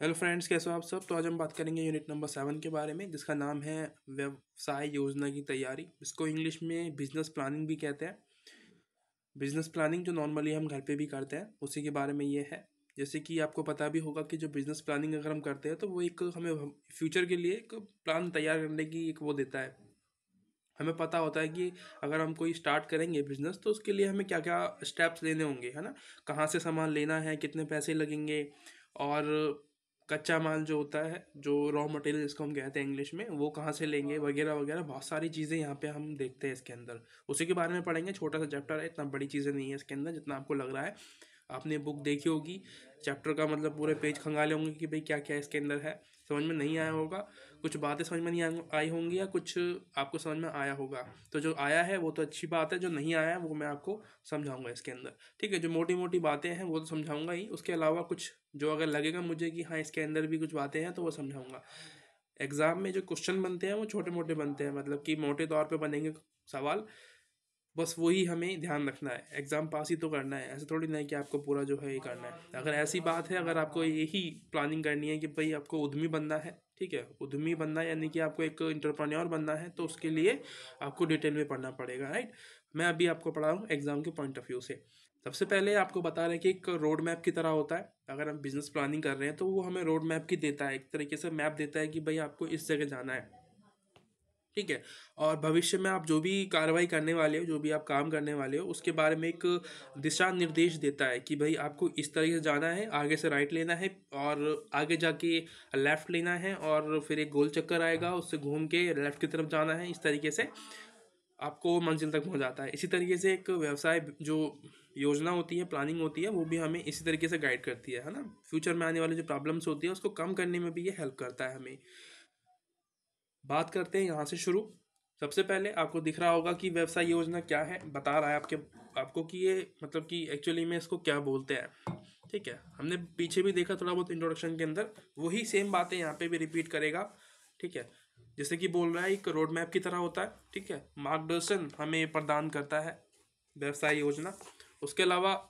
Hello friends, कैसे हो आप सब। तो आज हम बात करेंगे यूनिट नंबर 7 के बारे में, जिसका नाम है व्यवसाय योजना की तैयारी। इसको इंग्लिश में बिजनेस प्लानिंग भी कहते हैं। बिजनेस प्लानिंग जो नॉर्मली हम घर पे भी करते हैं, उसी के बारे में ये है। जैसे कि आपको पता भी होगा कि जो बिजनेस प्लानिंग अगर हम करते हैं तो वो एक हमें फ्यूचर के लिए एक प्लान तैयार करने की एक वो देता है। हमें पता होता है कि अगर हम कोई स्टार्ट करेंगे बिजनेस तो उसके लिए हमें क्या क्या स्टेप्स लेने होंगे, है ना। कहाँ से सामान लेना है, कितने पैसे लगेंगे, और कच्चा माल जो होता है, जो रॉ मटेरियल जिसको हम कहते हैं इंग्लिश में, वो कहाँ से लेंगे, वगैरह वगैरह। बहुत सारी चीज़ें यहाँ पे हम देखते हैं इसके अंदर। उसी के बारे में पढ़ेंगे। छोटा सा चैप्टर है, इतना बड़ी चीज़ें नहीं है इसके अंदर जितना आपको लग रहा है। आपने बुक देखी होगी, चैप्टर का मतलब पूरे पेज खंगाले होंगे कि भाई क्या क्या इसके अंदर है। समझ में नहीं आया होगा, कुछ बातें समझ में नहीं आई होंगी, या कुछ आपको समझ में आया होगा। तो जो आया है वो तो अच्छी बात है, जो नहीं आया है वो मैं आपको समझाऊंगा इसके अंदर। ठीक है, जो मोटी मोटी बातें हैं वो तो समझाऊंगा ही, उसके अलावा कुछ जो अगर लगेगा मुझे कि हाँ इसके अंदर भी कुछ बातें हैं तो वो समझाऊंगा। एग्जाम में जो क्वेश्चन बनते हैं वो छोटे मोटे बनते हैं, मतलब कि मोटे तौर पे बनेंगे सवाल। बस वही हमें ध्यान रखना है, एग्ज़ाम पास ही तो करना है। ऐसे थोड़ी ना है कि आपको पूरा जो है ये करना है। अगर ऐसी बात है, अगर आपको यही प्लानिंग करनी है कि भाई आपको उद्यमी बनना है, ठीक है, उद्यमी बनना है यानी कि आपको एक इंटरप्रेन्योर बनना है, तो उसके लिए आपको डिटेल में पढ़ना पड़ेगा, राइट। मैं अभी आपको पढ़ा रहा हूँ एग्जाम के पॉइंट ऑफ व्यू से। सबसे पहले आपको बता रहे हैं कि एक रोड मैप की तरह होता है। अगर हम बिजनेस प्लानिंग कर रहे हैं तो वो हमें रोड मैप की देता है, एक तरीके से मैप देता है कि भाई आपको इस जगह जाना है, ठीक है। और भविष्य में आप जो भी कार्रवाई करने वाले हो, जो भी आप काम करने वाले हो, उसके बारे में एक दिशा निर्देश देता है कि भाई आपको इस तरीके से जाना है, आगे से राइट लेना है, और आगे जाके लेफ्ट लेना है, और फिर एक गोल चक्कर आएगा, उससे घूम के लेफ्ट की तरफ जाना है। इस तरीके से आपको मंजिल तक पहुंच जाता है। इसी तरीके से एक व्यवसाय जो योजना होती है, प्लानिंग होती है, वो भी हमें इसी तरीके से गाइड करती है ना। फ्यूचर में आने वाली जो प्रॉब्लम्स होती है उसको कम करने में भी ये हेल्प करता है हमें। बात करते हैं यहाँ से शुरू। सबसे पहले आपको दिख रहा होगा कि व्यवसाय योजना क्या है, बता रहा है आपको कि ये मतलब कि एक्चुअली में इसको क्या बोलते हैं। ठीक है, हमने पीछे भी देखा थोड़ा बहुत इंट्रोडक्शन के अंदर, वही सेम बातें यहाँ पे भी रिपीट करेगा। ठीक है, जैसे कि बोल रहा है एक रोड मैप की तरह होता है, ठीक है, मार्गदर्शन हमें प्रदान करता है व्यवसाय योजना। उसके अलावा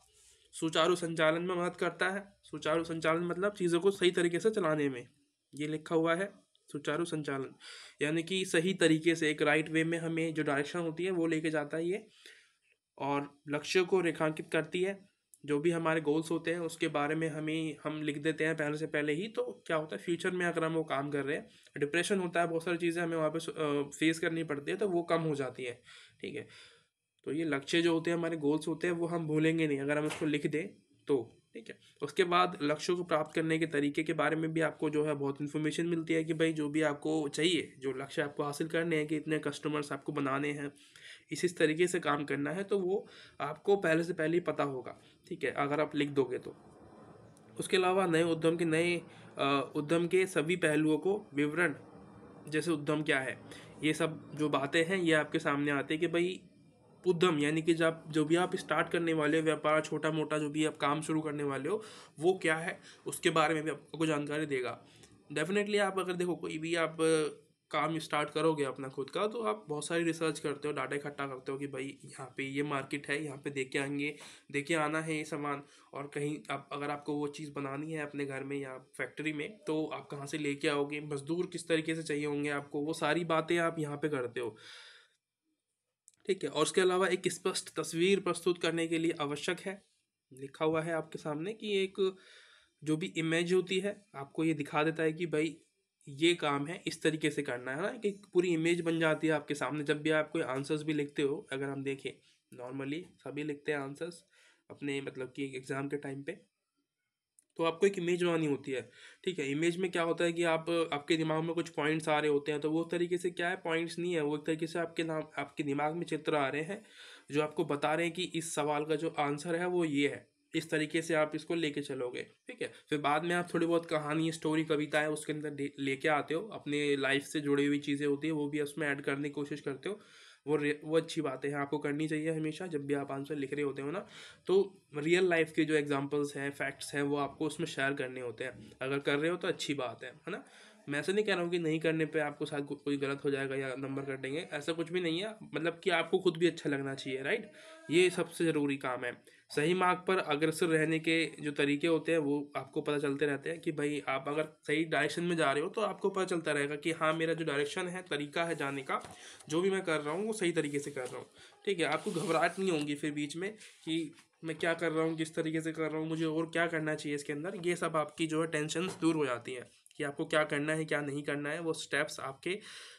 सुचारू संचालन में मदद करता है। सुचारू संचालन मतलब चीज़ों को सही तरीके से चलाने में, ये लिखा हुआ है सुचारू संचालन, यानी कि सही तरीके से एक राइट वे में हमें जो डायरेक्शन होती है वो लेके जाता है ये। और लक्ष्यों को रेखांकित करती है। जो भी हमारे गोल्स होते हैं उसके बारे में हम लिख देते हैं पहले से पहले ही, तो क्या होता है फ्यूचर में अगर हम वो काम कर रहे हैं, डिप्रेशन होता है, बहुत सारी चीज़ें हमें वहाँ पे फेस करनी पड़ती है, तो वो कम हो जाती है। ठीक है, तो ये लक्ष्य जो होते हैं, हमारे गोल्स होते हैं, वो हम भूलेंगे नहीं अगर हम उसको लिख दें तो। ठीक है, उसके बाद लक्ष्यों को प्राप्त करने के तरीके के बारे में भी आपको जो है बहुत इन्फॉर्मेशन मिलती है कि भाई जो भी आपको चाहिए, जो लक्ष्य आपको हासिल करने हैं, कि इतने कस्टमर्स आपको बनाने हैं, इस तरीके से काम करना है, तो वो आपको पहले से पहले ही पता होगा। ठीक है, अगर आप लिख दोगे तो। उसके अलावा नए उद्यम के सभी पहलुओं को विवरण, जैसे उद्यम क्या है, ये सब जो बातें हैं ये आपके सामने आते हैं कि भाई उद्यम यानी कि जब जो भी आप स्टार्ट करने वाले हो व्यापार, छोटा मोटा जो भी आप काम शुरू करने वाले हो, वो क्या है, उसके बारे में भी आपको जानकारी देगा। डेफिनेटली आप अगर देखो कोई भी आप काम स्टार्ट करोगे अपना खुद का, तो आप बहुत सारी रिसर्च करते हो, डाटा इकट्ठा करते हो कि भाई यहाँ पे ये मार्केट है, यहाँ पे देख के आएंगे, देख के आना है ये सामान। और कहीं आप अगर आपको वो चीज़ बनानी है अपने घर में या फैक्ट्री में, तो आप कहाँ से लेके आओगे, मजदूर किस तरीके से चाहिए होंगे आपको, वो सारी बातें आप यहाँ पे करते हो। ठीक है, और उसके अलावा एक स्पष्ट तस्वीर प्रस्तुत करने के लिए आवश्यक है, लिखा हुआ है आपके सामने कि एक जो भी इमेज होती है आपको ये दिखा देता है कि भाई ये काम है, इस तरीके से करना है ना, कि पूरी इमेज बन जाती है आपके सामने। जब भी आप कोई आंसर्स भी लिखते हो, अगर हम देखें नॉर्मली सभी लिखते हैं आंसर्स अपने मतलब कि एग्ज़ाम के टाइम पे, तो आपको एक इमेज बनानी होती है। ठीक है, इमेज में क्या होता है कि आप आपके दिमाग में कुछ पॉइंट्स आ रहे होते हैं, तो वो तरीके से क्या है, पॉइंट्स नहीं है, वो एक तरीके से आपके दिमाग में चित्र आ रहे हैं जो आपको बता रहे हैं कि इस सवाल का जो आंसर है वो ये है। इस तरीके से आप इसको लेके चलोगे। ठीक है, फिर बाद में आप थोड़ी बहुत कहानी, स्टोरी, कविताएं उसके अंदर लेके आते हो, अपने लाइफ से जुड़ी हुई चीज़ें होती है वो भी उसमें ऐड करने की कोशिश करते हो। वो अच्छी बात है, आपको करनी चाहिए हमेशा जब भी आप आंसर लिख रहे होते हो ना। तो रियल लाइफ के जो एग्जांपल्स हैं, फैक्ट्स हैं, वो आपको उसमें शेयर करने होते हैं। अगर कर रहे हो तो अच्छी बात है ना। मैं ऐसे नहीं कह रहा हूँ कि नहीं करने पे आपको शायद कोई गलत हो जाएगा या नंबर कट देंगे, ऐसा कुछ भी नहीं है। मतलब कि आपको खुद भी अच्छा लगना चाहिए, राइट। ये सबसे ज़रूरी काम है। सही मार्ग पर अग्रसर रहने के जो तरीके होते हैं वो आपको पता चलते रहते हैं कि भाई आप अगर सही डायरेक्शन में जा रहे हो तो आपको पता चलता रहेगा कि हाँ मेरा जो डायरेक्शन है, तरीका है जाने का, जो भी मैं कर रहा हूँ वो सही तरीके से कर रहा हूँ। ठीक है, आपको घबराहट नहीं होगी फिर बीच में कि मैं क्या कर रहा हूँ, किस तरीके से कर रहा हूँ, मुझे और क्या करना चाहिए इसके अंदर। ये सब आपकी जो है टेंशन दूर हो जाती है कि आपको क्या करना है क्या नहीं करना है, वो स्टेप्स आपके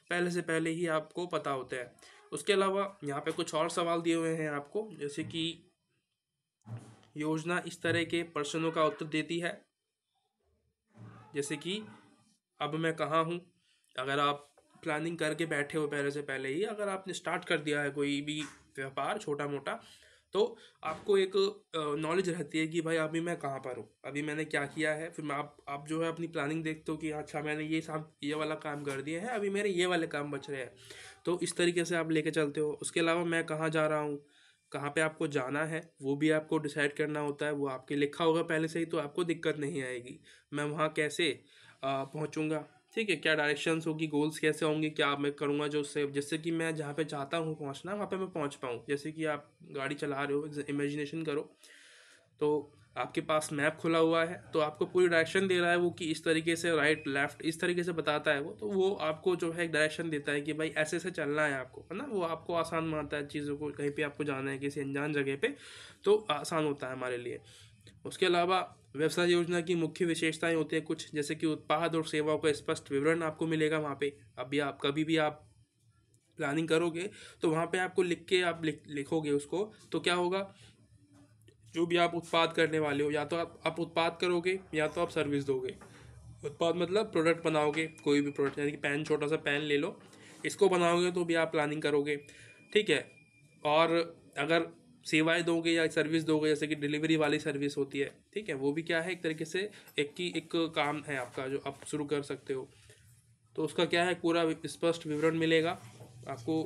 पहले से पहले ही आपको पता होते हैं। उसके अलावा यहाँ पे कुछ और सवाल दिए हुए हैं आपको, जैसे कि योजना इस तरह के प्रश्नों का उत्तर देती है, जैसे कि अब मैं कहाँ हूँ। अगर आप प्लानिंग करके बैठे हो पहले से पहले ही, अगर आपने स्टार्ट कर दिया है कोई भी व्यापार छोटा मोटा, तो आपको एक नॉलेज रहती है कि भाई अभी मैं कहाँ पर हूँ, अभी मैंने क्या किया है। फिर मैं आप जो है अपनी प्लानिंग देखते हो कि अच्छा मैंने ये वाला काम कर दिया है, अभी मेरे ये वाले काम बच रहे हैं। तो इस तरीके से आप लेके चलते हो। उसके अलावा मैं कहाँ जा रहा हूँ, कहाँ पे आपको जाना है, वो भी आपको डिसाइड करना होता है। वो आपके लिखा होगा पहले से ही, तो आपको दिक्कत नहीं आएगी। मैं वहाँ कैसे पहुँचूँगा, ठीक है, क्या डायरेक्शंस होगी, गोल्स कैसे होंगे, क्या मैं करूँगा जो से जिससे कि मैं जहाँ पे चाहता हूँ पहुँचना वहाँ पे मैं पहुँच पाऊँ। जैसे कि आप गाड़ी चला रहे हो, इमेजिनेशन करो, तो आपके पास मैप खुला हुआ है, तो आपको पूरी डायरेक्शन दे रहा है वो कि इस तरीके से राइट लेफ्ट इस तरीके से बताता है वो, तो वो आपको जो है एक डायरेक्शन देता है कि भाई ऐसे ऐसे चलना है आपको, है ना। वो आपको आसान बनाता है चीज़ों को, कहीं पे आपको जाना है किसी अनजान जगह पे, तो आसान होता है हमारे लिए। उसके अलावा व्यवसाय योजना की मुख्य विशेषताएं होती है कुछ, जैसे कि उत्पाद और सेवाओं का स्पष्ट विवरण आपको मिलेगा वहाँ पे। अभी आप कभी भी आप प्लानिंग करोगे तो वहाँ पे आपको लिख के आप लिखोगे उसको, तो क्या होगा, जो भी आप उत्पाद करने वाले हो, या तो आप उत्पाद करोगे या तो आप सर्विस दोगे। उत्पाद मतलब प्रोडक्ट बनाओगे, कोई भी प्रोडक्ट, यानी कि पेन, छोटा सा पेन ले लो, इसको बनाओगे तो भी आप प्लानिंग करोगे। ठीक है, और अगर सेवाएं दोगे या सर्विस दोगे, जैसे कि डिलीवरी वाली सर्विस होती है, ठीक है, वो भी क्या है एक तरीके से एक काम है आपका जो आप शुरू कर सकते हो। तो उसका क्या है, पूरा स्पष्ट विवरण मिलेगा आपको।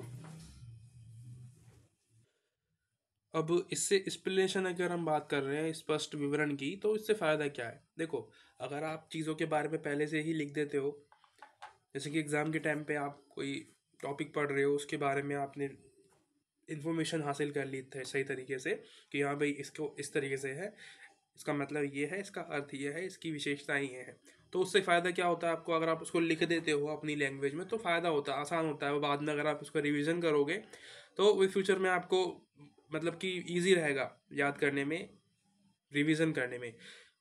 अब इससे एक्सप्लेनेशन अगर हम बात कर रहे हैं स्पष्ट विवरण की, तो इससे फ़ायदा क्या है। देखो, अगर आप चीज़ों के बारे में पहले से ही लिख देते हो, जैसे कि एग्ज़ाम के टाइम पे आप कोई टॉपिक पढ़ रहे हो, उसके बारे में आपने इन्फॉर्मेशन हासिल कर ली थे सही तरीके से कि हाँ भाई इसको इस तरीके से है, इसका मतलब ये है, इसका अर्थ ये है, इसकी विशेषताएं ये है, तो उससे फ़ायदा क्या होता है आपको, अगर आप उसको लिख देते हो अपनी लैंग्वेज में तो फ़ायदा होता है, आसान होता है। वो बाद में अगर आप उसको रिवीजन करोगे तो वो फ्यूचर में आपको मतलब कि ईजी रहेगा याद करने में, रिवीजन करने में।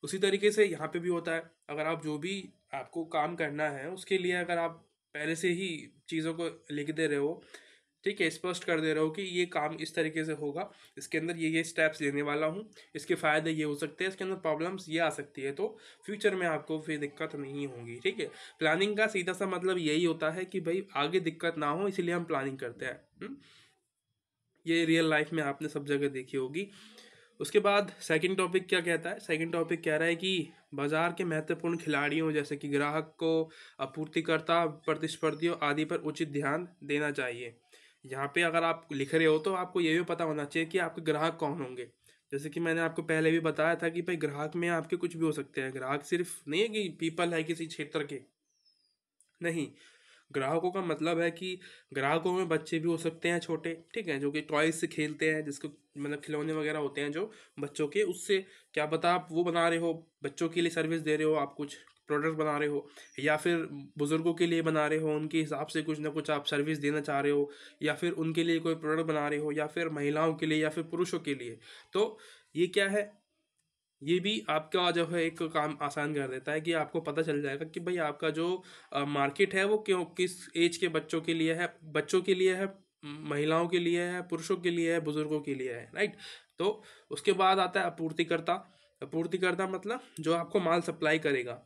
उसी तरीके से यहाँ पे भी होता है, अगर आप जो भी आपको काम करना है उसके लिए अगर आप पहले से ही चीज़ों को लिख दे रहे हो, ठीक है, स्पष्ट कर दे रहे हो कि ये काम इस तरीके से होगा, इसके अंदर ये स्टेप्स लेने वाला हूँ, इसके फ़ायदे ये हो सकते हैं, इसके अंदर प्रॉब्लम्स ये आ सकती है, तो फ्यूचर में आपको फिर दिक्कत नहीं होगी। ठीक है, प्लानिंग का सीधा सा मतलब यही होता है कि भाई आगे दिक्कत ना हो, इसलिए हम प्लानिंग करते हैं। ये रियल लाइफ में आपने सब जगह देखी होगी। उसके बाद सेकंड टॉपिक क्या कहता है, सेकंड टॉपिक कह रहा है कि बाजार के महत्वपूर्ण खिलाड़ियों जैसे कि ग्राहक को, आपूर्तिकर्ता, प्रतिस्पर्धियों आदि पर उचित ध्यान देना चाहिए। यहाँ पे अगर आप लिख रहे हो तो आपको ये भी पता होना चाहिए कि आपके ग्राहक कौन होंगे। जैसे कि मैंने आपको पहले भी बताया था कि भाई ग्राहक में आपके कुछ भी हो सकते हैं, ग्राहक सिर्फ नहीं है कि पीपल है किसी क्षेत्र के, नहीं। ग्राहकों का मतलब है कि ग्राहकों में बच्चे भी हो सकते हैं छोटे, ठीक है, जो कि टॉयज से खेलते हैं, जिसको मतलब खिलौने वगैरह होते हैं जो बच्चों के, उससे क्या पता आप वो बना रहे हो, बच्चों के लिए सर्विस दे रहे हो, आप कुछ प्रोडक्ट बना रहे हो, या फिर बुजुर्गों के लिए बना रहे हो, उनके हिसाब से कुछ ना कुछ आप सर्विस देना चाह रहे हो, या फिर उनके लिए कोई प्रोडक्ट बना रहे हो, या फिर महिलाओं के लिए या फिर पुरुषों के लिए। तो ये क्या है, ये भी आपका जो है एक काम आसान कर देता है कि आपको पता चल जाएगा कि भाई आपका जो मार्केट है वो क्यों किस एज के बच्चों के लिए है, बच्चों के लिए है, महिलाओं के लिए है, पुरुषों के लिए है, बुजुर्गों के लिए है, राइट। तो उसके बाद आता है आपूर्तिकर्ता। आपूर्तिकर्ता मतलब जो आपको माल सप्लाई करेगा,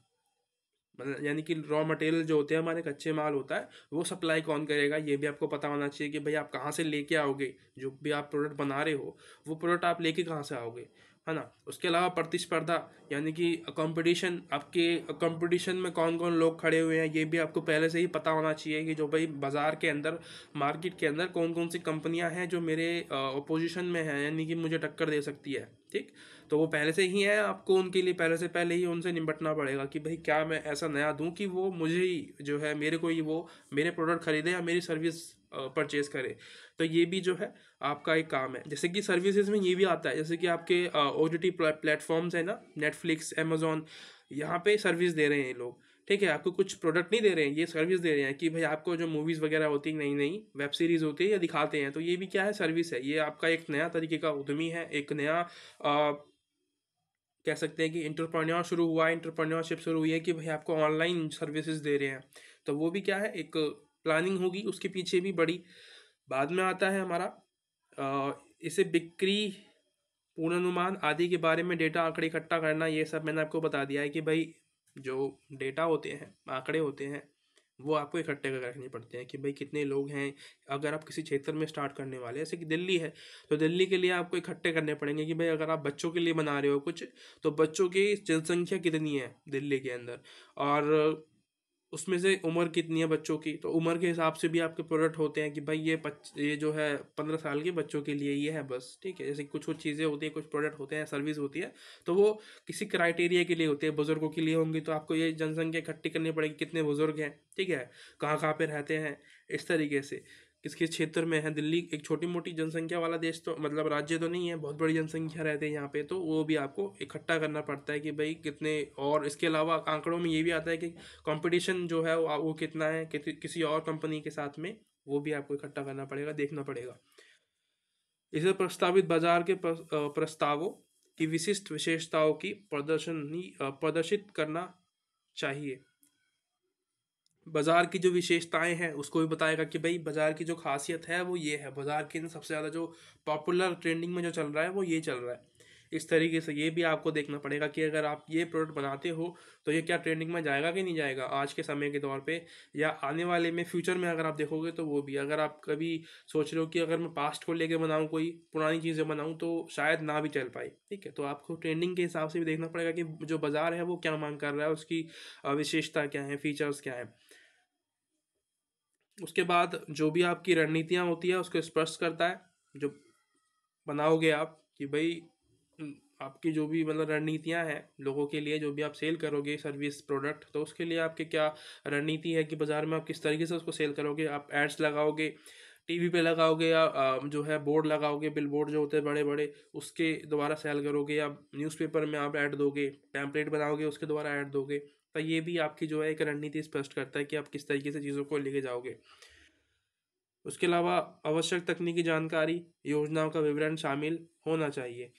मतलब यानी कि रॉ मटेरियल जो होते हैं हमारे, कच्चे माल होता है, वो सप्लाई कौन करेगा, ये भी आपको पता होना चाहिए कि भाई आप कहाँ से लेके आओगे, जो भी आप प्रोडक्ट बना रहे हो वो प्रोडक्ट आप लेके कहाँ से आओगे, है ना। उसके अलावा प्रतिस्पर्धा, यानी कि कंपटीशन, आपके कंपटीशन में कौन कौन लोग खड़े हुए हैं, ये भी आपको पहले से ही पता होना चाहिए कि जो भाई बाजार के अंदर, मार्केट के अंदर कौन कौन सी कंपनियां हैं जो मेरे अपोजिशन में हैं, यानी कि मुझे टक्कर दे सकती है। ठीक, तो वो पहले से ही है, आपको उनके लिए पहले ही उनसे निपटना पड़ेगा कि भाई क्या मैं ऐसा नया दूं कि वो मुझे ही जो है मेरे को ही वो मेरे प्रोडक्ट खरीदे या मेरी सर्विस परचेज करे। तो ये भी जो है आपका एक काम है। जैसे कि सर्विसेज में ये भी आता है, जैसे कि आपके OTT प्लेटफॉर्म्स है ना, नेटफ्लिक्स, अमेजोन, यहाँ पे सर्विस दे रहे हैं ये लोग, ठीक है। आपको कुछ प्रोडक्ट नहीं दे रहे हैं, ये सर्विस दे रहे हैं कि भाई आपको जो मूवीज़ वगैरह होती है, नई नई वेब सीरीज़ होती है, या दिखाते हैं, तो ये भी क्या है, सर्विस है। ये आपका एक नया तरीके का उद्यमी है, एक नया कह सकते हैं कि इंटरप्रेन्योर शुरू हुआ है, इंटरप्रेन्योरशिप शुरू हुई है कि भाई आपको ऑनलाइन सर्विसेज दे रहे हैं। तो वो भी क्या है, एक प्लानिंग होगी उसके पीछे भी बड़ी। बाद में आता है हमारा इसे बिक्री, पूर्वानुमान आदि के बारे में डेटा आंकड़े इकट्ठा करना। ये सब मैंने आपको बता दिया है कि भाई जो डेटा होते हैं, आंकड़े होते हैं, वो आपको इकट्ठे कर रखने पड़ते हैं कि भाई कितने लोग हैं। अगर आप किसी क्षेत्र में स्टार्ट करने वाले हैं, जैसे कि दिल्ली है, तो दिल्ली के लिए आपको इकट्ठे करने पड़ेंगे कि भाई अगर आप बच्चों के लिए बना रहे हो कुछ, तो बच्चों की जनसंख्या कितनी है दिल्ली के अंदर, और उसमें से उम्र कितनी है बच्चों की, तो उम्र के हिसाब से भी आपके प्रोडक्ट होते हैं कि भाई ये जो है 15 साल के बच्चों के लिए ये है बस, ठीक है। जैसे कुछ कुछ चीज़ें होती हैं, कुछ प्रोडक्ट होते हैं, सर्विस होती है, तो वो किसी क्राइटेरिया के लिए होते हैं। बुजुर्गों के लिए होंगी तो आपको ये जनसंख्या इकट्ठी करनी पड़ेगी, कितने बुजुर्ग हैं, ठीक है, कहाँ कहाँ पे रहते हैं, इस तरीके से किस किस क्षेत्र में है। दिल्ली एक छोटी मोटी जनसंख्या वाला देश तो मतलब राज्य तो नहीं है, बहुत बड़ी जनसंख्या रहती है यहाँ पे, तो वो भी आपको इकट्ठा करना पड़ता है कि भाई कितने। और इसके अलावा आंकड़ों में ये भी आता है कि कंपटीशन जो है वो कितना है किसी और कंपनी के साथ में, वो भी आपको इकट्ठा करना पड़ेगा, देखना पड़ेगा। इसे प्रस्तावित बाजार के प्रस्तावों की विशिष्ट विशेषताओं की प्रदर्शित करना चाहिए। बाजार की जो विशेषताएं हैं उसको भी बताएगा कि भाई बाजार की जो खासियत है वो ये है, बाजार के अंदर सबसे ज़्यादा जो पॉपुलर ट्रेंडिंग में जो चल रहा है वो ये चल रहा है। इस तरीके से ये भी आपको देखना पड़ेगा कि अगर आप ये प्रोडक्ट बनाते हो तो ये क्या ट्रेंडिंग में जाएगा कि नहीं जाएगा आज के समय के तौर पे, या आने वाले में फ्यूचर में अगर आप देखोगे तो वो भी। अगर आप कभी सोच रहे हो कि अगर मैं पास्ट को लेके बनाऊँ, कोई पुरानी चीज़ें बनाऊँ, तो शायद ना भी चल पाए, ठीक है। तो आपको ट्रेंडिंग के हिसाब से भी देखना पड़ेगा कि जो बाजार है वो क्या मांग कर रहा है, उसकी विशेषता क्या है, फीचर्स क्या है। उसके बाद जो भी आपकी रणनीतियाँ होती है उसको स्पष्ट करता है। जो बनाओगे आप कि भाई आपकी जो भी मतलब रणनीतियाँ हैं लोगों के लिए, जो भी आप सेल करोगे सर्विस प्रोडक्ट, तो उसके लिए आपके क्या रणनीति है कि बाज़ार में आप किस तरीके से उसको सेल करोगे। आप एड्स लगाओगे, टीवी पे लगाओगे, या जो है बोर्ड लगाओगे, बिल बोर्ड जो होते हैं बड़े बड़े, उसके द्वारा सेल करोगे, या न्यूज़पेपर में आप ऐड दोगे, पैम्पलेट बनाओगे उसके द्वारा ऐड दोगे। तो ये भी आपकी जो है एक रणनीति स्पष्ट करता है कि आप किस तरीके से चीज़ों को लेके जाओगे। उसके अलावा आवश्यक तकनीकी जानकारी, योजनाओं का विवरण शामिल होना चाहिए।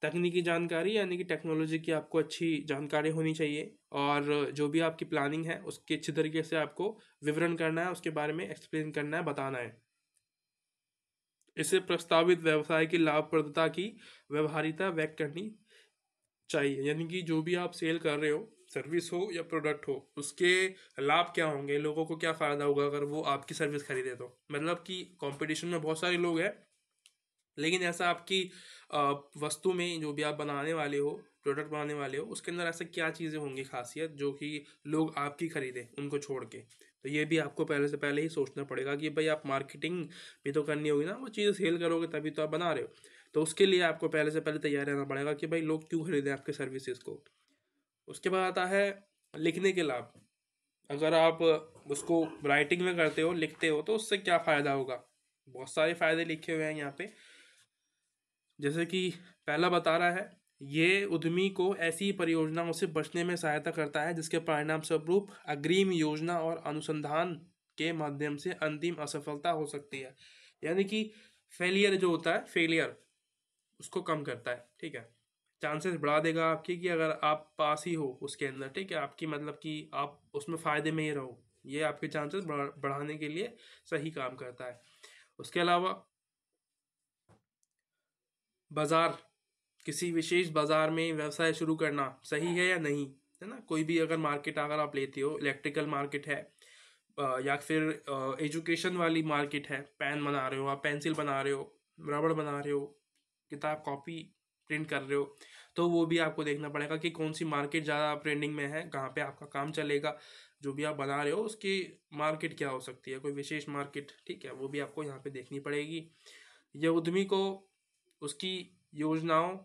तकनीकी जानकारी यानी कि टेक्नोलॉजी की आपको अच्छी जानकारी होनी चाहिए, और जो भी आपकी प्लानिंग है उसकी अच्छी तरीके से आपको विवरण करना है, उसके बारे में एक्सप्लेन करना है, बताना है। इसे प्रस्तावित व्यवसाय की लाभप्रदता की व्यवहारिता व्यक्त करनी चाहिए, यानी कि जो भी आप सेल कर रहे हो, सर्विस हो या प्रोडक्ट हो, उसके लाभ क्या होंगे, लोगों को क्या फ़ायदा होगा अगर वो आपकी सर्विस खरीदे। तो मतलब कि कंपटीशन में बहुत सारे लोग हैं, लेकिन ऐसा आपकी वस्तु में जो भी आप बनाने वाले हो, प्रोडक्ट बनाने वाले हो, उसके अंदर ऐसा क्या चीज़ें होंगी खासियत जो कि लोग आपकी खरीदें उनको छोड़ के। तो ये भी आपको पहले से पहले ही सोचना पड़ेगा कि भाई आप मार्केटिंग भी तो करनी होगी ना, वो चीज़ें सेल करोगे तभी तो आप बना रहे हो। तो उसके लिए आपको पहले से पहले तैयार रहना पड़ेगा कि भाई लोग क्यों खरीदें आपके सर्विसेज को। उसके बाद आता है लिखने के लाभ। अगर आप उसको राइटिंग में करते हो, लिखते हो, तो उससे क्या फ़ायदा होगा। बहुत सारे फ़ायदे लिखे हुए हैं यहाँ पे। जैसे कि पहला बता रहा है, ये उद्यमी को ऐसी परियोजनाओं से बचने में सहायता करता है जिसके परिणाम स्वरूप अग्रिम योजना और अनुसंधान के माध्यम से अंतिम असफलता हो सकती है। यानी कि फेलियर जो होता है, फेलियर उसको कम करता है, ठीक है। चांसेस बढ़ा देगा आपकी कि अगर आप पास ही हो उसके अंदर, ठीक है, आपकी मतलब कि आप उसमें फ़ायदे में ही रहो, ये आपके चांसेस बढ़ाने के लिए सही काम करता है। उसके अलावा बाज़ार, किसी विशेष बाज़ार में व्यवसाय शुरू करना सही है या नहीं, है ना। कोई भी अगर मार्केट अगर आप लेते हो, इलेक्ट्रिकल मार्केट है, या फिर एजुकेशन वाली मार्केट है, पेन बना रहे हो आप, पेंसिल बना रहे हो, रबड़ बना रहे हो, किताब कॉपी प्रिंट कर रहे हो, तो वो भी आपको देखना पड़ेगा कि कौन सी मार्केट ज़्यादा ट्रेंडिंग में है, कहाँ पे आपका काम चलेगा। जो भी आप बना रहे हो उसकी मार्केट क्या हो सकती है, कोई विशेष मार्केट, ठीक है, वो भी आपको यहाँ पे देखनी पड़ेगी। यह उद्यमी को उसकी योजनाओं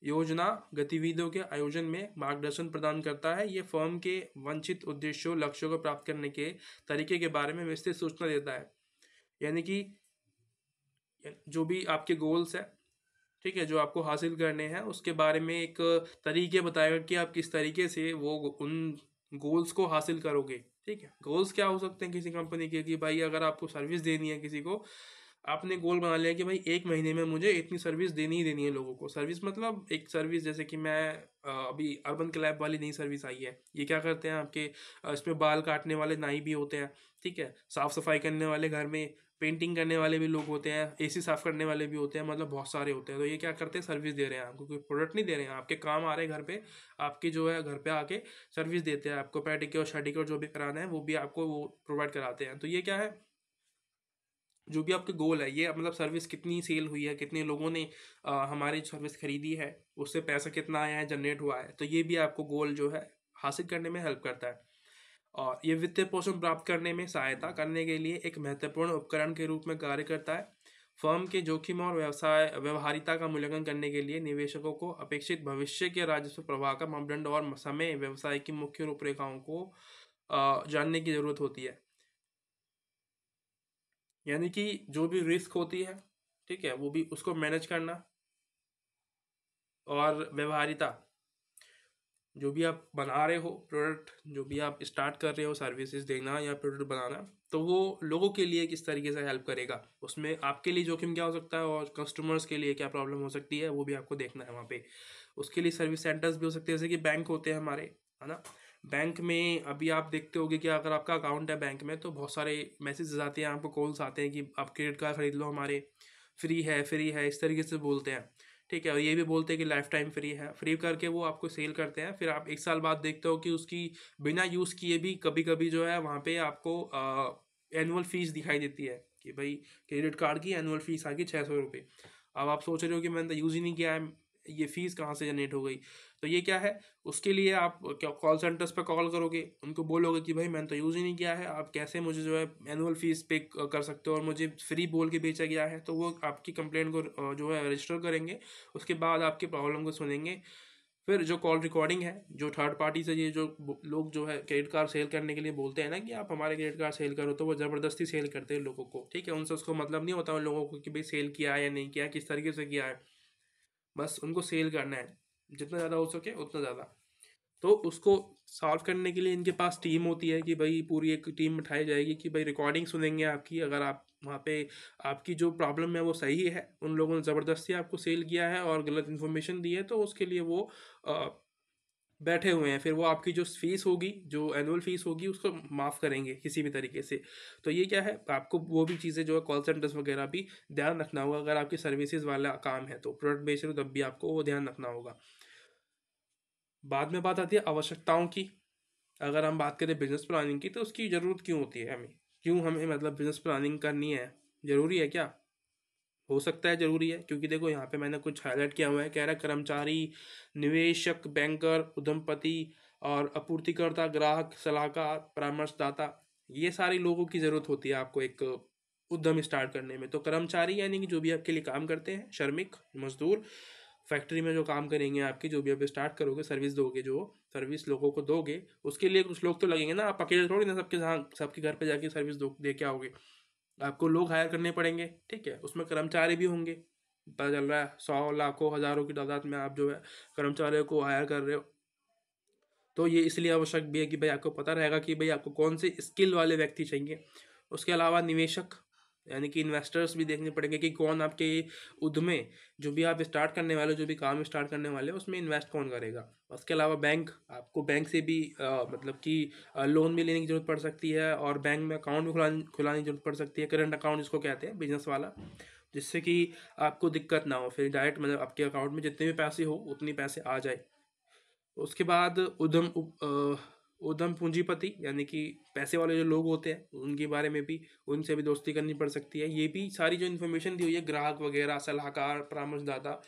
योजना गतिविधियों के आयोजन में मार्गदर्शन प्रदान करता है। ये फर्म के वांछित उद्देश्यों लक्ष्यों को प्राप्त करने के तरीके के बारे में विस्तृत सूचना देता है। यानी कि जो भी आपके गोल्स है, ठीक है, जो आपको हासिल करने हैं, उसके बारे में एक तरीके बताएगा कि आप किस तरीके से वो उन गोल्स को हासिल करोगे। ठीक है, गोल्स क्या हो सकते हैं किसी कंपनी के, कि भाई अगर आपको सर्विस देनी है किसी को, आपने गोल बना लिया कि भाई 1 महीने में मुझे इतनी सर्विस देनी ही देनी है लोगों को। सर्विस मतलब एक सर्विस, जैसे कि मैं अभी अर्बन क्लैब वाली नई सर्विस आई है, ये क्या करते हैं आपके इसमें बाल काटने वाले नाई भी होते हैं, ठीक है, साफ सफाई करने वाले, घर में पेंटिंग करने वाले भी लोग होते हैं, एसी साफ करने वाले भी होते हैं, मतलब बहुत सारे होते हैं। तो ये क्या करते हैं, सर्विस दे रहे हैं आपको, कोई प्रोडक्ट नहीं दे रहे हैं, आपके काम आ रहे हैं घर पे, आपके जो है घर पे आके सर्विस देते हैं आपको, पेडिक्योर शेडिक्योर जो भी कराना है वो भी आपको वो प्रोवाइड कराते हैं। तो ये क्या है, जो भी आपके गोल है, ये मतलब सर्विस कितनी सेल हुई है, कितने लोगों ने हमारी सर्विस खरीदी है, उससे पैसा कितना आया है, जनरेट हुआ है, तो ये भी आपको गोल जो है हासिल करने में हेल्प करता है। और ये वित्तीय पोषण प्राप्त करने में सहायता करने के लिए एक महत्वपूर्ण उपकरण के रूप में कार्य करता है। फर्म के जोखिम और व्यवसाय व्यवहारिता का मूल्यांकन करने के लिए निवेशकों को अपेक्षित भविष्य के राजस्व प्रवाह का मापदंड और समय व्यवसाय की मुख्य रूपरेखाओं को जानने की जरूरत होती है। यानी कि जो भी रिस्क होती है, ठीक है, वो भी उसको मैनेज करना, और व्यवहारिता, जो भी आप बना रहे हो प्रोडक्ट, जो भी आप स्टार्ट कर रहे हो सर्विसेज देना या प्रोडक्ट बनाना, तो वो लोगों के लिए किस तरीके से हेल्प करेगा, उसमें आपके लिए जोखिम क्या हो सकता है और कस्टमर्स के लिए क्या प्रॉब्लम हो सकती है, वो भी आपको देखना है वहाँ पे। उसके लिए सर्विस सेंटर्स भी हो सकते हैं, जैसे कि बैंक होते हैं हमारे, है ना। बैंक में अभी आप देखते होगे कि अगर आपका अकाउंट है बैंक में, तो बहुत सारे मैसेजेस आते हैं, आपको कॉल्स आते हैं कि आप क्रेडिट कार्ड खरीद लो हमारे, फ्री है, इस तरीके से बोलते हैं। ठीक है, और ये भी बोलते हैं कि लाइफ टाइम फ्री है, फ्री करके वो आपको सेल करते हैं। फिर आप 1 साल बाद देखते हो कि उसकी बिना यूज़ किए भी कभी कभी जो है वहाँ पे आपको एनुअल फीस दिखाई देती है कि भाई क्रेडिट कार्ड की एनुअल फीस आ गई 600 रुपये। अब आप सोच रहे हो कि मैंने तो यूज़ ही नहीं किया है, ये फीस कहाँ से जनरेट हो गई। तो ये क्या है, उसके लिए आप क्या कॉल सेंटर्स पर कॉल करोगे, उनको बोलोगे कि भाई मैंने तो यूज़ ही नहीं किया है, आप कैसे मुझे जो है एनुअल फीस पे कर सकते हो और मुझे फ्री बोल के बेचा गया है। तो वो आपकी कंप्लेंट को जो है रजिस्टर करेंगे, उसके बाद आपकी प्रॉब्लम को सुनेंगे। फिर जो कॉल रिकॉर्डिंग है, जो थर्ड पार्टी से ये जो लोग जो है क्रेडिट कार्ड सेल करने के लिए बोलते हैं ना कि आप हमारे क्रेडिट कार्ड सेल करो, तो वो ज़बरदस्ती सेल करते हैं लोगों को। ठीक है, उनसे उसको मतलब नहीं होता उन लोगों को कि भाई सेल किया है या नहीं किया, किस तरीके से किया है, बस उनको सेल करना है जितना ज़्यादा हो सके उतना ज़्यादा। तो उसको सॉल्व करने के लिए इनके पास टीम होती है कि भाई पूरी एक टीम बिठाई जाएगी कि भाई रिकॉर्डिंग सुनेंगे आपकी, अगर आप वहाँ पे आपकी जो प्रॉब्लम है वो सही है, उन लोगों ने ज़बरदस्ती आपको सेल किया है और गलत इन्फॉर्मेशन दी है, तो उसके लिए वो अ, बैठे हुए हैं। फिर वो आपकी जो फीस होगी, जो एनुअल फीस होगी, उसको माफ़ करेंगे किसी भी तरीके से। तो ये क्या है, आपको वो भी चीज़ें जो है कॉल सेंटर्स वगैरह भी ध्यान रखना होगा, अगर आपकी सर्विसेज वाला काम है तो प्रोडक्ट बेच रहे हो तब भी आपको वो ध्यान रखना होगा। बाद में बात आती है आवश्यकताओं की। अगर हम बात करें बिजनेस प्लानिंग की, तो उसकी ज़रूरत क्यों होती है हमें, क्यों हमें मतलब बिजनेस प्लानिंग करनी है, ज़रूरी है क्या, हो सकता है ज़रूरी है, क्योंकि देखो यहाँ पे मैंने कुछ हाईलाइट किया हुआ है, कह रहा है कर्मचारी, निवेशक, बैंकर, उद्यमपति और आपूर्तिकर्ता, ग्राहक, सलाहकार, परामर्शदाता, ये सारे लोगों की ज़रूरत होती है आपको एक उद्यम स्टार्ट करने में। तो कर्मचारी यानी कि जो भी आपके लिए काम करते हैं, श्रमिक, मजदूर, फैक्ट्री में जो काम करेंगे आपकी, जो भी आप स्टार्ट करोगे, सर्विस दोगे, जो सर्विस लोगों को दोगे, उसके लिए कुछ लोग तो लगेंगे ना, आप अकेले थोड़ी ना सबके घर पे जाके सर्विस दो दे के आओगे, आपको लोग हायर करने पड़ेंगे। ठीक है, उसमें कर्मचारी भी होंगे, पता चल रहा है 100 लाखों हज़ारों की तादाद में आप जो है कर्मचारियों को हायर कर रहे हो। तो ये इसलिए आवश्यक भी है कि भाई आपको पता रहेगा कि भाई आपको कौन से स्किल वाले व्यक्ति चाहिए। उसके अलावा निवेशक यानी कि इन्वेस्टर्स भी देखने पड़ेंगे कि कौन आपके उद्यमे, जो भी आप स्टार्ट करने वाले हो, जो भी काम स्टार्ट करने वाले हो, उसमें इन्वेस्ट कौन करेगा। उसके अलावा बैंक, आपको बैंक से भी मतलब कि लोन भी लेने की ज़रूरत पड़ सकती है, और बैंक में अकाउंट भी खुलाने की ज़रूरत पड़ सकती है, करंट अकाउंट जिसको कहते हैं, बिजनेस वाला, जिससे कि आपको दिक्कत ना हो, फिर डायरेक्ट मतलब आपके अकाउंट में जितने भी पैसे हो उतने पैसे आ जाए। उसके बाद उद्यम पूंजीपति यानी कि पैसे वाले जो लोग होते हैं, उनके बारे में भी, उनसे भी दोस्ती करनी पड़ सकती है। ये भी सारी जो इन्फॉर्मेशन दी हुई है, ग्राहक वगैरह, सलाहकार, परामर्शदाता,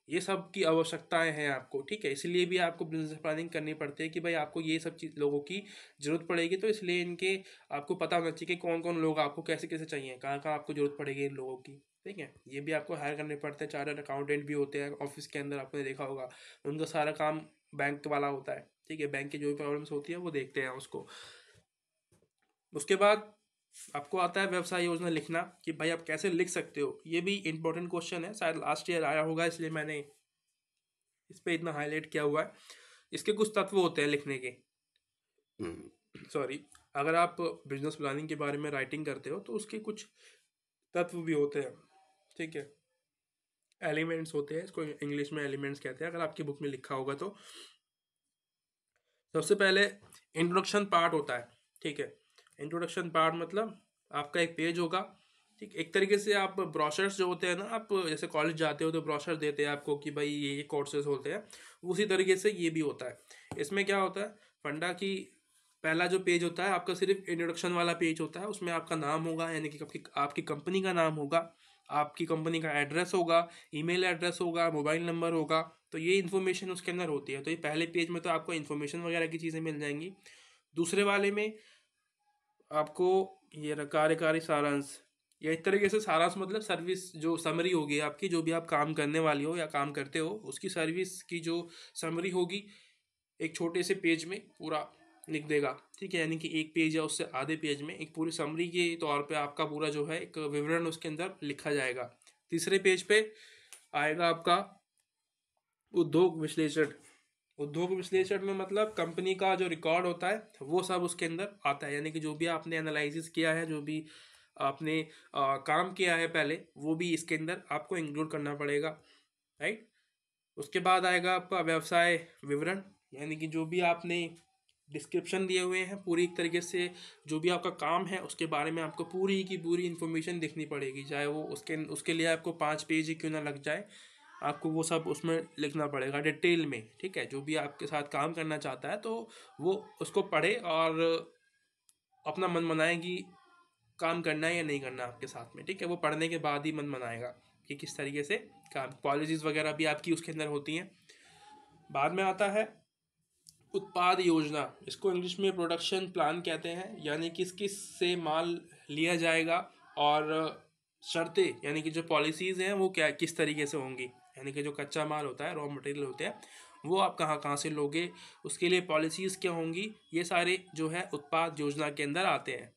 ये सब की आवश्यकताएं हैं आपको। ठीक है, इसलिए भी आपको बिजनेस प्लानिंग करनी पड़ती है कि भाई आपको ये सब चीज़ लोगों की ज़रूरत पड़ेगी, तो इसलिए इनके आपको पता होना चाहिए कि कौन कौन लोग आपको कैसे कैसे चाहिए, कहाँ कहाँ आपको ज़रूरत पड़ेगी इन लोगों की। ठीक है। ये भी आपको हायर करने पड़ते हैं, चार्टर्ड अकाउंटेंट भी होते हैं ऑफिस के अंदर, आपने देखा होगा। उनका सारा काम बैंक वाला होता है, ठीक है। बैंक की जो भी प्रॉब्लम्स होती है वो देखते हैं उसको। उसके बाद आपको आता है व्यवसाय योजना लिखना, कि भाई आप कैसे लिख सकते हो। ये भी इंपॉर्टेंट क्वेश्चन है, शायद लास्ट ईयर आया होगा, इसलिए मैंने इस पे इतना हाईलाइट किया हुआ है। इसके कुछ तत्व होते हैं लिखने के। सॉरी, अगर आप बिजनेस प्लानिंग के बारे में राइटिंग करते हो तो उसके कुछ तत्व भी होते हैं, ठीक है। एलिमेंट्स होते हैं, इसको इंग्लिश में एलिमेंट्स कहते हैं, अगर आपकी बुक में लिखा होगा तो। सबसे पहले इंट्रोडक्शन पार्ट होता है, ठीक है। इंट्रोडक्शन पार्ट मतलब आपका एक पेज होगा, ठीक। एक तरीके से आप ब्रोशर्स जो होते हैं ना, आप जैसे कॉलेज जाते हो तो ब्रोशर देते हैं आपको कि भाई ये कोर्सेज होते हैं, उसी तरीके से ये भी होता है। इसमें क्या होता है, फंडा की पहला जो पेज होता है आपका सिर्फ इंट्रोडक्शन वाला पेज होता है। उसमें आपका नाम होगा, यानी कि आपकी कंपनी का नाम होगा, आपकी कंपनी का एड्रेस होगा, ईमेल एड्रेस होगा, मोबाइल नंबर होगा। तो ये इन्फॉर्मेशन उसके अंदर होती है। तो ये पहले पेज में तो आपको इन्फॉर्मेशन वगैरह की चीज़ें मिल जाएंगी। दूसरे वाले में आपको ये कार्यकारी सारांश, या एक तरीके से सारांश मतलब सर्विस जो समरी होगी आपकी, जो भी आप काम करने वाली हो या काम करते हो उसकी सर्विस की जो समरी होगी, एक छोटे से पेज में पूरा लिख देगा, ठीक है। यानी कि एक पेज या उससे आधे पेज में एक पूरी समरी के तौर पे आपका पूरा जो है एक विवरण उसके अंदर लिखा जाएगा। तीसरे पेज पे आएगा आपका उद्योग विश्लेषण। उद्योग विश्लेषण में मतलब कंपनी का जो रिकॉर्ड होता है वो सब उसके अंदर आता है, यानी कि जो भी आपने एनालिसिस किया है, जो भी आपने काम किया है पहले, वो भी इसके अंदर आपको इंक्लूड करना पड़ेगा, राइट। उसके बाद आएगा आपका व्यवसाय विवरण, यानी कि जो भी आपने डिस्क्रिप्शन दिए हुए हैं पूरी एक तरीके से, जो भी आपका काम है उसके बारे में आपको पूरी की पूरी इन्फॉर्मेशन देखनी पड़ेगी, चाहे वो उसके लिए आपको 5 पेज ही क्यों ना लग जाए, आपको वो सब उसमें लिखना पड़ेगा डिटेल में, ठीक है। जो भी आपके साथ काम करना चाहता है तो वो उसको पढ़े और अपना मन बनाए कि काम करना है या नहीं करना आपके साथ में, ठीक है। वो पढ़ने के बाद ही मन बनाएगा कि किस तरीके से काम, पॉलिसीज वगैरह भी आपकी उसके अंदर होती हैं। बाद में आता है उत्पाद योजना, इसको इंग्लिश में प्रोडक्शन प्लान कहते हैं, यानी किस किस से माल लिया जाएगा और शर्तें, यानी कि जो पॉलिसीज़ हैं वो क्या किस तरीके से होंगी, यानी कि जो कच्चा माल होता है, रॉ मटेरियल होते हैं, वो आप कहाँ कहाँ से लोगे, उसके लिए पॉलिसीज़ क्या होंगी, ये सारे जो है उत्पाद योजना के अंदर आते हैं।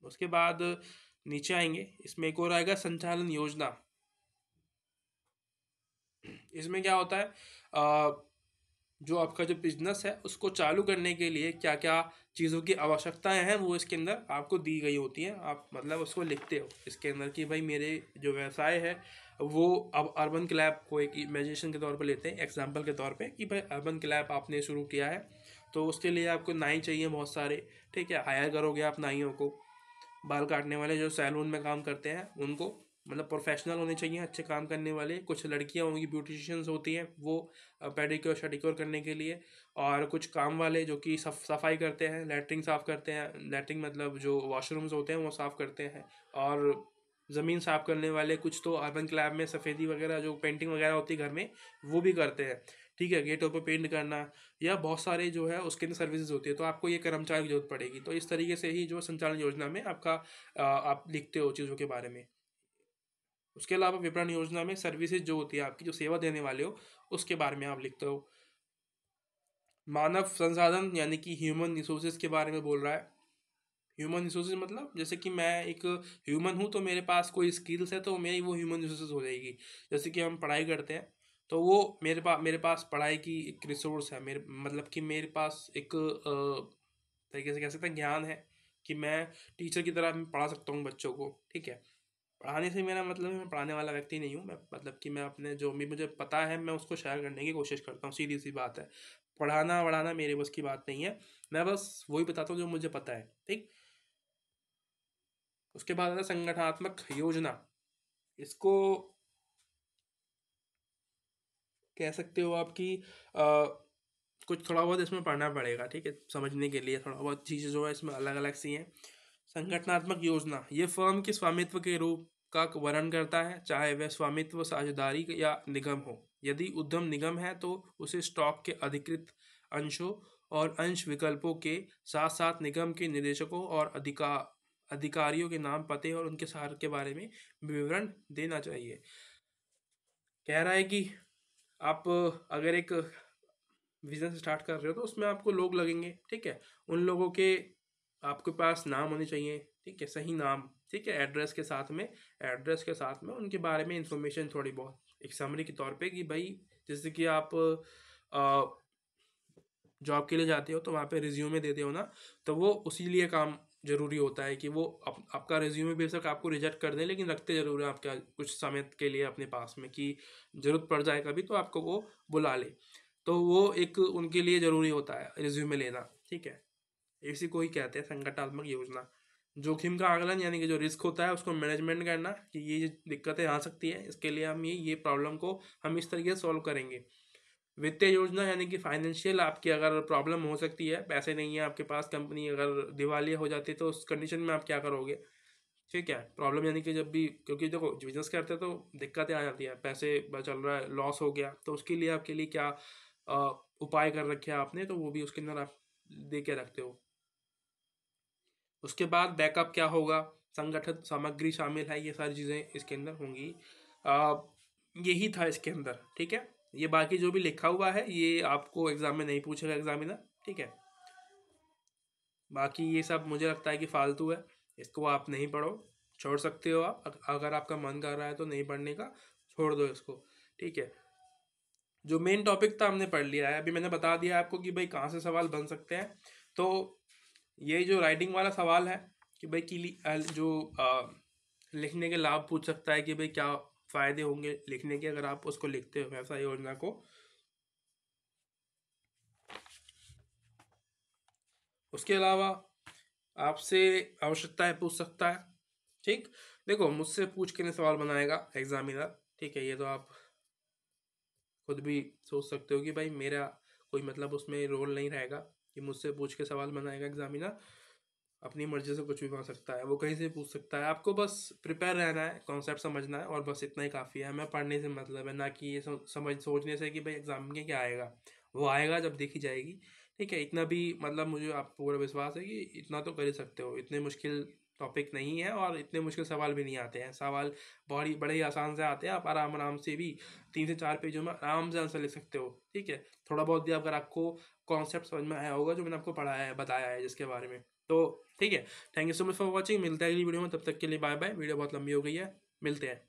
उसके बाद नीचे आएंगे, इसमें एक और आएगा संचालन योजना। इसमें क्या होता है, जो आपका जो बिजनेस है उसको चालू करने के लिए क्या क्या चीज़ों की आवश्यकताएं हैं वो इसके अंदर आपको दी गई होती हैं। आप मतलब उसको लिखते हो इसके अंदर कि भाई मेरे जो व्यवसाय है वो, अब अर्बन क्लैब को एक इमेजिनेशन के तौर पर लेते हैं, एग्जांपल के तौर पे, कि भाई अर्बन क्लैब आपने शुरू किया है तो उसके लिए आपको नाई चाहिए बहुत सारे, ठीक है। हायर करोगे आप नाइयों को, बाल काटने वाले जो सैलून में काम करते हैं उनको, मतलब प्रोफेशनल होने चाहिए, अच्छे काम करने वाले। कुछ लड़कियां होंगी ब्यूटिशियंस होती हैं, वो पेडिक्योर शेडिक्योर करने के लिए। और कुछ काम वाले जो कि सफाई करते हैं, लैट्रिन साफ़ करते हैं, लैट्रिन मतलब जो वॉशरूम्स होते हैं वो साफ़ करते हैं। और ज़मीन साफ़ करने वाले कुछ तो अर्बन क्लैब में सफ़ेदी वगैरह जो पेंटिंग वगैरह होती है घर में वो भी करते हैं, ठीक है। गेटों पर पेंट करना या बहुत सारे जो है उसके अंदर सर्विसेज होती है, तो आपको ये कर्मचारी की जरूरत पड़ेगी। तो इस तरीके से ही जो संचालन योजना में आपका आप लिखते हो चीज़ों के बारे में। उसके अलावा विपणन योजना में सर्विसेज जो होती है आपकी, जो सेवा देने वाले हो उसके बारे में आप लिखते हो। मानव संसाधन यानी कि ह्यूमन रिसोर्सेज के बारे में बोल रहा है। ह्यूमन रिसोर्सेज मतलब जैसे कि मैं एक ह्यूमन हूँ तो मेरे पास कोई स्किल्स है तो मेरी वो ह्यूमन रिसोर्सेज हो जाएगी। जैसे कि हम पढ़ाई करते हैं तो वो मेरे पास पढ़ाई की एक रिसोर्स है, मेरे मतलब कि मेरे पास एक तरीके से कह सकते हैं ज्ञान है, कि मैं टीचर की तरह पढ़ा सकता हूँ बच्चों को, ठीक है। पढ़ाने से मेरा मतलब है मैं पढ़ाने वाला व्यक्ति नहीं हूँ, मैं मतलब कि मैं अपने जो भी मुझे पता है मैं उसको शेयर करने की कोशिश करता हूँ, सीधी सी बात है। पढ़ाना वढ़ाना मेरे बस की बात नहीं है, मैं बस वही बताता हूँ जो मुझे पता है, ठीक। उसके बाद आता है संगठनात्मक योजना। इसको कह सकते हो आप कि कुछ थोड़ा बहुत इसमें पढ़ना पड़ेगा, ठीक है, समझने के लिए थोड़ा बहुत चीज़ें जो है इसमें अलग अलग सी हैं। संगठनात्मक योजना ये फर्म के स्वामित्व के रूप का वर्णन करता है, चाहे वह स्वामित्व साझेदारी या निगम हो। यदि उद्यम निगम है तो उसे स्टॉक के अधिकृत अंशों और अंश विकल्पों के साथ साथ निगम के निदेशकों और अधिकारियों के नाम, पते और उनके सार के बारे में विवरण देना चाहिए। कह रहा है कि आप अगर एक बिजनेस स्टार्ट कर रहे हो तो उसमें आपको लोग लगेंगे, ठीक है। उन लोगों के आपके पास नाम होने चाहिए, ठीक है, सही नाम, ठीक है, एड्रेस के साथ में उनके बारे में इंफॉर्मेशन थोड़ी बहुत एक समरी के तौर पे कि भाई जैसे कि आप जॉब के लिए जाते हो तो वहाँ पे रिज्यूमे देते हो ना, तो वो उसी लिए काम जरूरी होता है कि वो आपका रिज्यूमे बेशक आपको रिजेक्ट कर दे लेकिन रखते जरूर है आपका कुछ समय के लिए अपने पास में कि जरूरत पड़ जाए कभी तो आपको वो बुला ले। तो वो एक उनके लिए ज़रूरी होता है रिज्यूमे लेना, ठीक है। इसी को ही कहते हैं संगठनात्मक योजना। जोखिम का आकलन यानी कि जो रिस्क होता है उसको मैनेजमेंट करना कि ये दिक्कतें आ सकती है, इसके लिए हम ये प्रॉब्लम को हम इस तरीके से सॉल्व करेंगे। वित्तीय योजना यानी कि फाइनेंशियल आपकी अगर प्रॉब्लम हो सकती है, पैसे नहीं है आपके पास, कंपनी अगर दिवालिया हो जाती है तो उस कंडीशन में आप क्या करोगे, ठीक है। प्रॉब्लम यानी कि जब भी, क्योंकि देखो बिजनेस करते हैं तो दिक्कतें आ जाती है, पैसे चल रहा है लॉस हो गया तो उसके लिए आपके लिए क्या उपाय कर रखे हैं आपने, तो वो भी उसके अंदर आप दे के रखते हो। उसके बाद बैकअप क्या होगा, संगठित सामग्री शामिल है, ये सारी चीज़ें इसके अंदर होंगी। आ, यही था इसके अंदर, ठीक है। ये बाकी जो भी लिखा हुआ है ये आपको एग्जाम में नहीं पूछेगा एग्जामिनर, ठीक है। बाकी ये सब मुझे लगता है कि फालतू है, इसको आप नहीं पढ़ो, छोड़ सकते हो आप अगर आपका मन कर रहा है तो नहीं पढ़ने का, छोड़ दो इसको, ठीक है। जो मेन टॉपिक था हमने पढ़ लिया है, अभी मैंने बता दिया आपको कि भाई कहाँ से सवाल बन सकते हैं। तो ये जो राइटिंग वाला सवाल है कि भाई जो लिखने के लाभ पूछ सकता है कि भाई क्या फ़ायदे होंगे लिखने के अगर आप उसको लिखते हो व्यवसाय योजना को। उसके अलावा आपसे आवश्यकताएं पूछ सकता है, ठीक। देखो मुझसे पूछ के नहीं सवाल बनाएगा एग्जामिनर, ठीक है। ये तो आप खुद भी सोच सकते हो कि भाई मेरा कोई मतलब उसमें रोल नहीं रहेगा कि मुझसे पूछ के सवाल बनाएगा एग्जामिनर। अपनी मर्जी से कुछ भी बन सकता है, वो कहीं से पूछ सकता है। आपको बस प्रिपेयर रहना है, कॉन्सेप्ट समझना है और बस इतना ही काफ़ी है। हमें पढ़ने से मतलब है, ना कि ये सोचने से कि भाई एग्जाम में क्या आएगा, वो आएगा जब देखी जाएगी, ठीक है। इतना भी मतलब मुझे आप पूरा विश्वास है कि इतना तो कर ही सकते हो, इतने मुश्किल टॉपिक नहीं है और इतने मुश्किल सवाल भी नहीं आते हैं। सवाल बड़े ही आसान से आते हैं, आप आराम आराम से भी 3 से 4 पेजों में आराम से आंसर लिख सकते हो, ठीक है। थोड़ा बहुत भी अगर आपको कॉन्सेप्ट समझ में आया होगा जो मैंने आपको पढ़ाया है बताया है जिसके बारे में, तो ठीक है। Thank you so much for watching, मिलते हैं अगली वीडियो में, तब तक के लिए बाय बाय। वीडियो बहुत लंबी हो गई है, मिलते हैं।